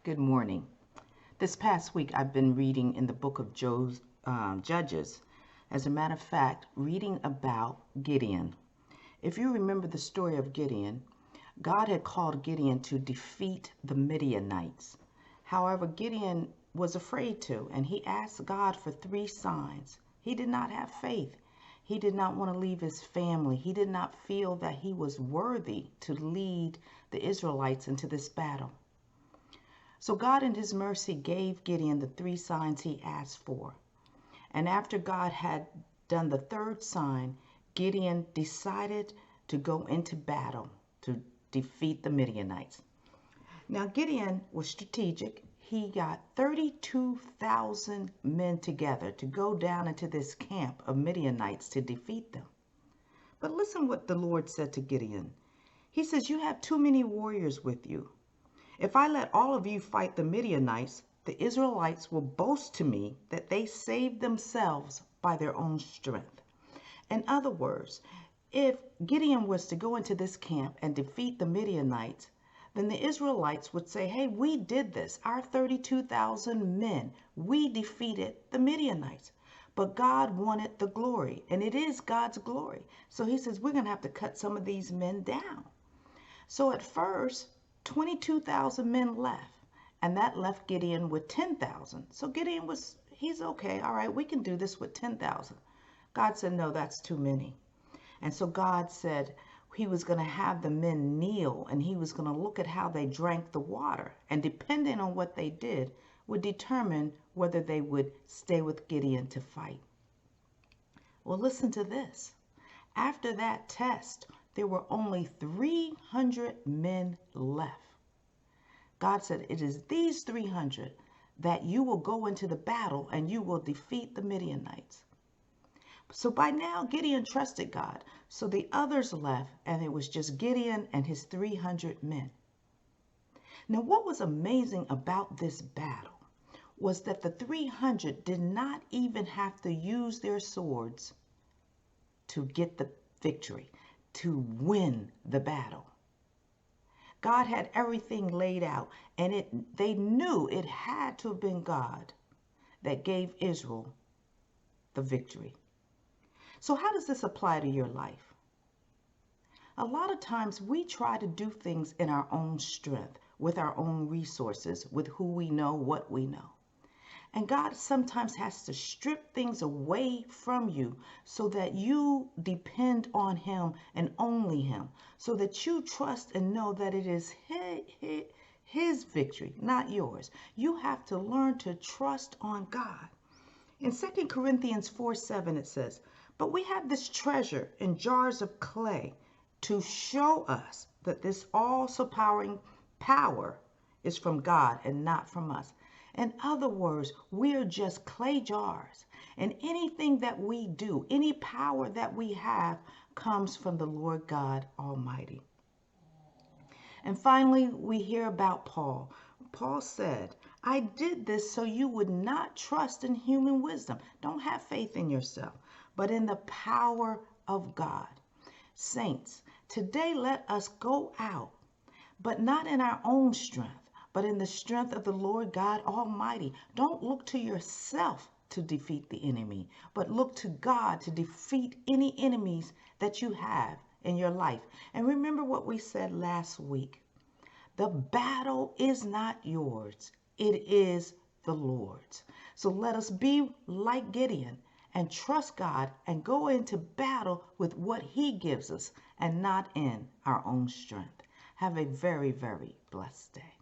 Good morning. This past week, I've been reading in the book of Judges. As a matter of fact, reading about Gideon. If you remember the story of Gideon, God had called Gideon to defeat the Midianites. However, Gideon was afraid to, and he asked God for 3 signs. He did not have faith. He did not want to leave his family. He did not feel that he was worthy to lead the Israelites into this battle. So God in his mercy gave Gideon the 3 signs he asked for. And after God had done the 3rd sign, Gideon decided to go into battle to defeat the Midianites. Now Gideon was strategic. He got 32,000 men together to go down into this camp of Midianites to defeat them. But listen what the Lord said to Gideon. He says, "You have too many warriors with you. If I let all of you fight the Midianites, the Israelites will boast to me that they saved themselves by their own strength." In other words, if Gideon was to go into this camp and defeat the Midianites, then the Israelites would say, "Hey, we did this. Our 32,000 men, we defeated the Midianites." But God wanted the glory, and it is God's glory. So he says, we're going to have to cut some of these men down. So at first, 22,000 men left, and that left Gideon with 10,000. So Gideon he's okay. All right, we can do this with 10,000. God said, no, that's too many. And so God said he was going to have the men kneel, and he was going to look at how they drank the water. And depending on what they did would determine whether they would stay with Gideon to fight. Well, listen to this. After that test, there were only 300 men left. God said, it is these 300 that you will go into the battle and you will defeat the Midianites. So by now, Gideon trusted God. So the others left, and it was just Gideon and his 300 men. Now, what was amazing about this battle was that the 300 did not even have to use their swords to get the victory, to win the battle. God had everything laid out, and they knew it had to have been God that gave Israel the victory. So how does this apply to your life? A lot of times we try to do things in our own strength, with our own resources, with who we know, what we know. And God sometimes has to strip things away from you so that you depend on him and only him, so that you trust and know that it is his victory, not yours. You have to learn to trust on God. In 2 Corinthians 4:7 it says, "But we have this treasure in jars of clay to show us that this all-surpowering power is from God and not from us." In other words, we are just clay jars, and anything that we do, any power that we have, comes from the Lord God Almighty. And finally, we hear about Paul. Paul said, "I did this so you would not trust in human wisdom." Don't have faith in yourself, but in the power of God. Saints, today let us go out, but not in our own strength, but in the strength of the Lord God Almighty. Don't look to yourself to defeat the enemy, but look to God to defeat any enemies that you have in your life. And remember what we said last week. The battle is not yours. It is the Lord's. So let us be like Gideon and trust God and go into battle with what he gives us and not in our own strength. Have a very, very blessed day.